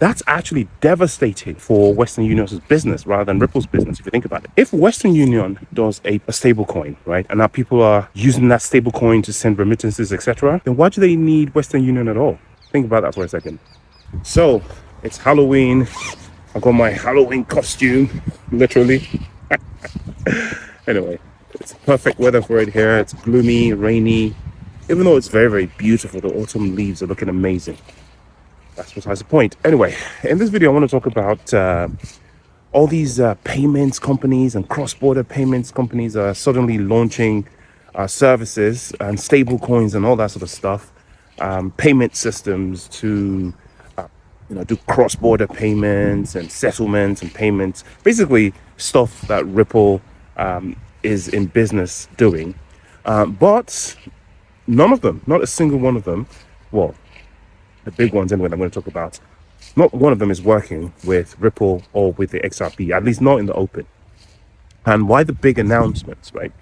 That's actually devastating for Western Union's business rather than Ripple's business, if you think about it. If Western Union does a stable coin, right, and now people are using that stable coin to send remittances, etc., then why do they need Western Union at all? Think about that for a second. So it's Halloween. I got my Halloween costume, literally. Anyway, it's perfect weather for it here. It's gloomy, rainy. Even though it's very, very beautiful, the autumn leaves are looking amazing. That's besides the point. Anyway, in this video, I want to talk about all these payments companies and cross-border payments companies are suddenly launching services and stable coins and all that sort of stuff, payment systems to do cross-border payments and settlements and payments, basically stuff that Ripple is in business doing. But none of them, not a single one of them, well, the big ones anyway, I'm going to talk about, not one of them is working with Ripple or with the XRP, at least not in the open. And why the big announcements, right?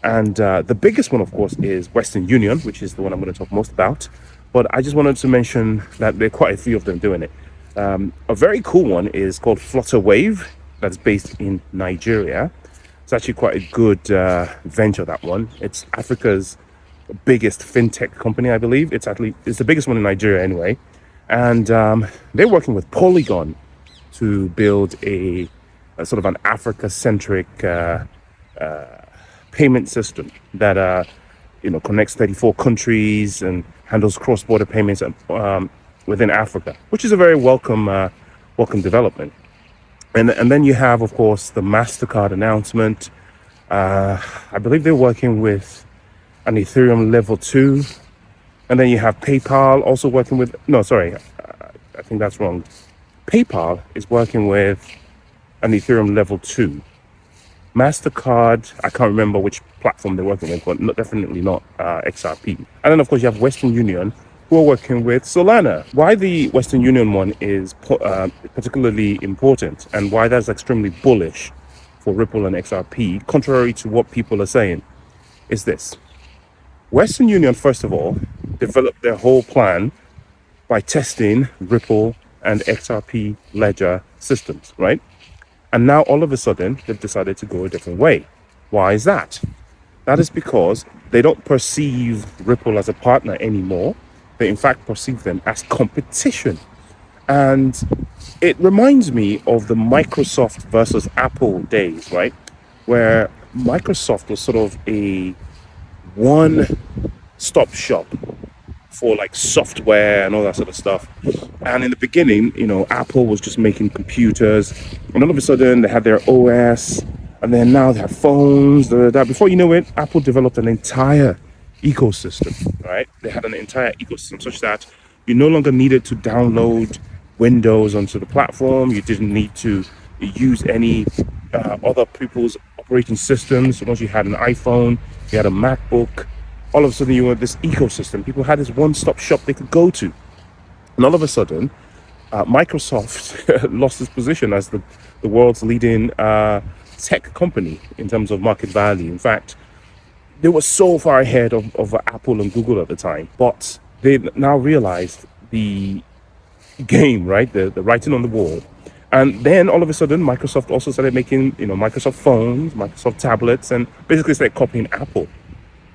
And the biggest one, of course, is Western Union, which is the one I'm going to talk most about. But I just wanted to mention that there are quite a few of them doing it. A very cool one is called Flutterwave, that's based in Nigeria. It's actually quite a good venture, that one. It's Africa's biggest fintech company, I believe. It's the biggest one in Nigeria anyway. And they're working with Polygon to build a sort of an Africa-centric payment system that connects 34 countries and handles cross-border payments within Africa, which is a very welcome development. And then you have, of course, the MasterCard announcement. I believe they're working with an Ethereum level 2. And then you have PayPal also working with, no, sorry, I think that's wrong. PayPal is working with an Ethereum level 2. MasterCard, I can't remember which platform they're working with, but definitely not XRP. And then, of course, you have Western Union, who are working with Solana. Why the Western Union one is particularly important and why that's extremely bullish for Ripple and XRP, contrary to what people are saying, is this. Western Union, first of all, developed their whole plan by testing Ripple and XRP ledger systems, right? And now all of a sudden, they've decided to go a different way. Why is that? That is because they don't perceive Ripple as a partner anymore. They in fact perceive them as competition. And it reminds me of the Microsoft versus Apple days, right? Where Microsoft was sort of a one-stop shop for like software and all that sort of stuff. And in the beginning, Apple was just making computers, and all of a sudden they had their OS, and then now they have phones. Before you know it, Apple developed an entire ecosystem, right? They had an entire ecosystem such that you no longer needed to download Windows onto the platform. You didn't need to use any other people's operating systems. Once you had an iPhone, you had a MacBook, all of a sudden you were this ecosystem. People had this one-stop shop they could go to. And all of a sudden, Microsoft lost its position as the world's leading tech company in terms of market value. In fact, they were so far ahead of Apple and Google at the time. But they now realized the game, right? The writing on the wall. And then all of a sudden, Microsoft also started making, Microsoft phones, Microsoft tablets, and basically started copying Apple.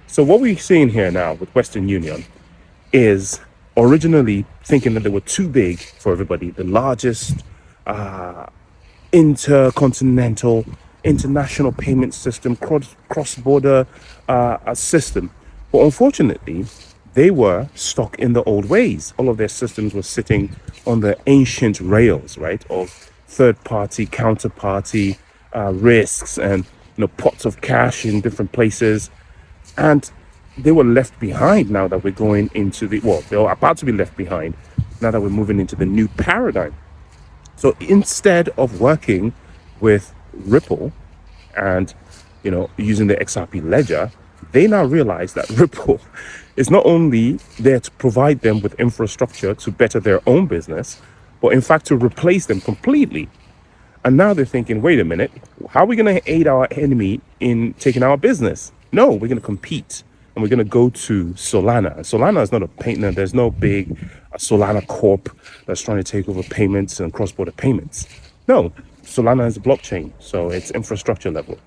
So what we're seeing here now with Western Union is originally thinking that they were too big for everybody, the largest intercontinental, international payment system, cross-border system. But unfortunately, they were stuck in the old ways. All of their systems were sitting on the ancient rails, right, of third-party, counterparty risks and pots of cash in different places. And they were left behind now that we're going into they were about to be left behind now that we're moving into the new paradigm. So instead of working with Ripple and, using the XRP ledger, they now realize that Ripple is not only there to provide them with infrastructure to better their own business, but in fact to replace them completely. And now they're thinking, wait a minute, how are we going to aid our enemy in taking our business? No, we're going to compete. and we're going to go to Solana. Solana is not a payment. There's no big Solana Corp that's trying to take over payments and cross-border payments. No, Solana is a blockchain, so it's infrastructure level.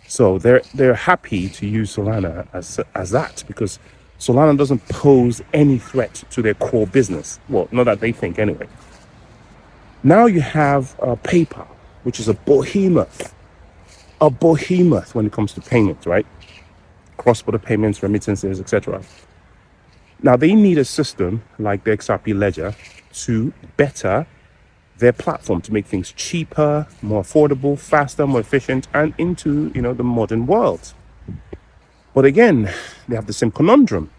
So they're happy to use Solana as that, because Solana doesn't pose any threat to their core business. Well, not that they think anyway. Now you have PayPal, which is a behemoth when it comes to payments, right? Cross-border payments, remittances, etc. Now they need a system like the XRP ledger to better their platform, to make things cheaper, more affordable, faster, more efficient, and into the modern world. But again, they have the same conundrum.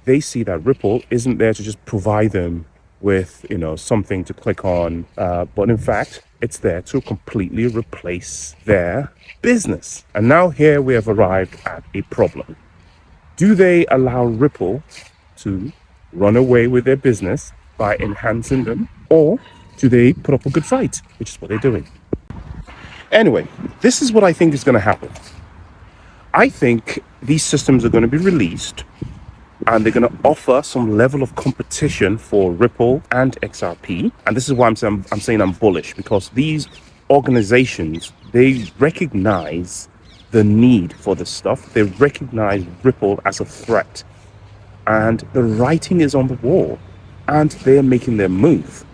They see that Ripple isn't there to just provide them with something to click on, but in fact it's there to completely replace their business. And now here we have arrived at a problem. Do they allow Ripple to run away with their business by enhancing them, or do they put up a good fight, which is what they're doing? Anyway, this is what I think is going to happen. I think these systems are going to be released, and they're going to offer some level of competition for Ripple and XRP. And this is why I'm saying I'm bullish, because these organizations, they recognize the need for this stuff. They recognize Ripple as a threat, and the writing is on the wall, and they're making their move.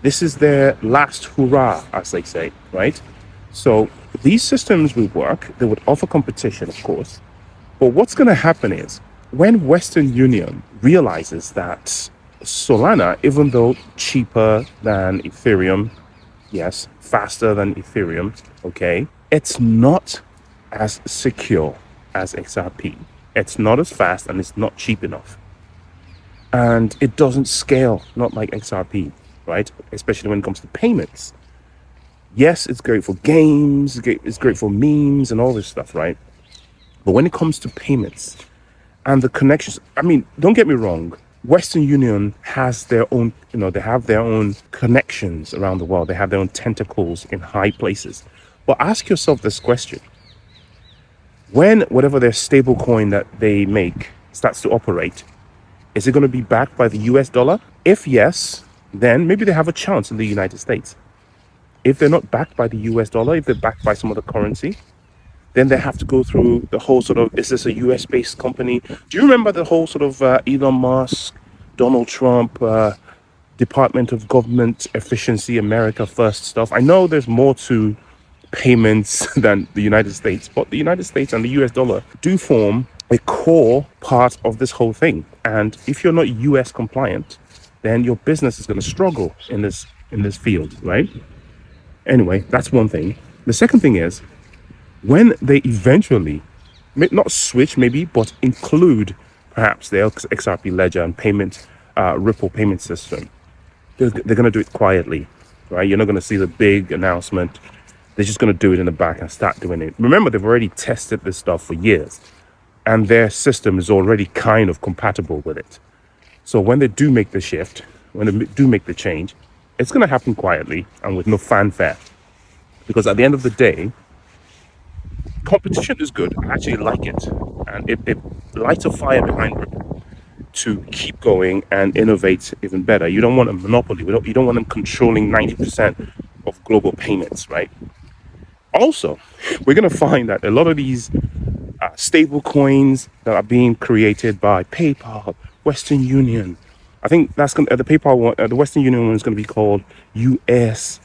This is their last hurrah, as they say, right? So these systems will work. They would offer competition, of course. But what's going to happen is, when Western Union realizes that Solana, even though cheaper than Ethereum, yes, faster than Ethereum, okay, it's not as secure as XRP. It's not as fast, and it's not cheap enough. And it doesn't scale, not like XRP, right? Especially when it comes to payments. Yes, it's great for games, it's great for memes and all this stuff, right? But when it comes to payments and the connections, I mean, don't get me wrong, Western Union has their own, they have their own connections around the world. They have their own tentacles in high places. But ask yourself this question. When whatever their stable coin that they make starts to operate, is it going to be backed by the US dollar? If yes, then maybe they have a chance in the United States. If they're not backed by the US dollar, if they're backed by some other currency, then they have to go through the whole sort of, is this a US-based company? Do you remember the whole sort of Elon Musk, Donald Trump, Department of Government Efficiency, America First stuff? I know there's more to payments than the United States, but the United States and the US dollar do form a core part of this whole thing. And if you're not US compliant, then your business is going to struggle in this field, right? Anyway, that's one thing. The second thing is, when they eventually, not switch maybe, but include perhaps the XRP ledger and Ripple payment system, they're going to do it quietly, right? You're not going to see the big announcement. They're just going to do it in the back and start doing it. Remember, they've already tested this stuff for years, and their system is already kind of compatible with it. So when they do make the shift, when they do make the change, it's going to happen quietly and with no fanfare. Because at the end of the day, competition is good. I actually like it. And it lights a fire behind Ripple to keep going and innovate even better. You don't want a monopoly. You don't want them controlling 90% of global payments, right? Also, we're going to find that a lot of these stable coins that are being created by PayPal, Western Union, I think that's going to, the PayPal one, the Western Union one is going to be called USDPT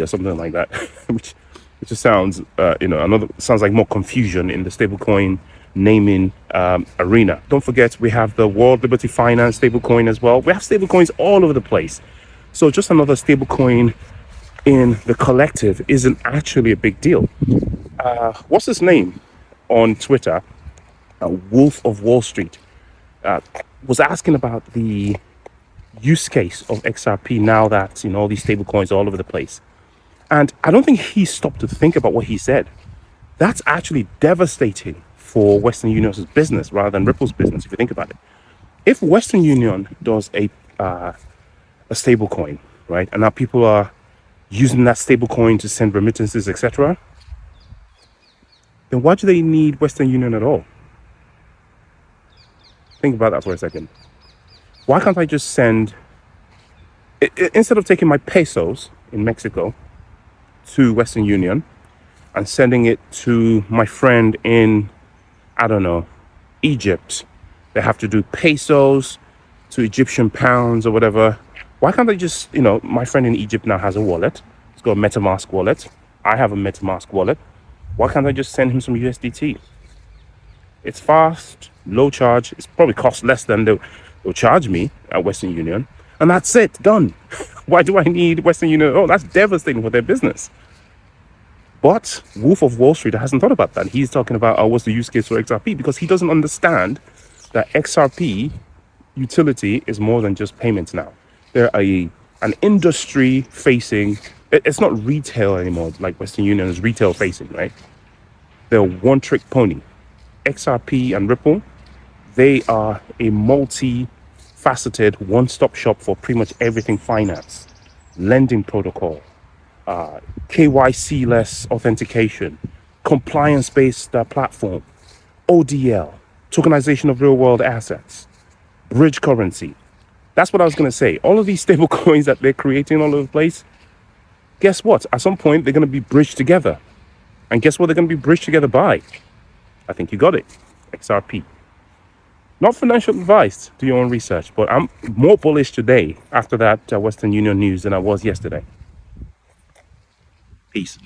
or something like that, which just sounds, sounds like more confusion in the stablecoin naming arena. Don't forget, we have the World Liberty Finance stablecoin as well. We have stablecoins all over the place. So just another stablecoin in the collective isn't actually a big deal. What's his name on Twitter? Wolf of Wall Street was asking about the use case of XRP now that all these stable coins are all over the place. And I don't think he stopped to think about what he said. That's actually devastating for Western Union's business rather than Ripple's business, if you think about it. If Western Union does a stable coin, right, and now people are using that stable coin to send remittances, etc., then why do they need Western Union at all? Think about that for a second. Why can't I just send, instead of taking my pesos in Mexico to Western Union and sending it to my friend in, I don't know, Egypt, they have to do pesos to Egyptian pounds or whatever. Why can't they just, my friend in Egypt now has a wallet. It's got a MetaMask wallet. I have a MetaMask wallet. Why can't I just send him some USDT? It's fast, low charge. It's probably cost less than they'll charge me at Western Union. And that's it, done. Why do I need Western Union? Oh, that's devastating for their business. But Wolf of Wall Street hasn't thought about that. He's talking about, what's the use case for XRP? Because he doesn't understand that XRP utility is more than just payments now. They're an industry facing, it's not retail anymore, like Western Union is retail facing, right? They're one trick pony. XRP and Ripple, they are a multi-faceted one-stop shop for pretty much everything finance, lending protocol, KYC-less authentication, compliance-based platform, ODL, tokenization of real-world assets, bridge currency. That's what I was going to say. All of these stable coins that they're creating all over the place, guess what? At some point, they're going to be bridged together. And guess what they're going to be bridged together by? I think you got it. XRP. Not financial advice. Do your own research. But I'm more bullish today after that Western Union news than I was yesterday. Peace.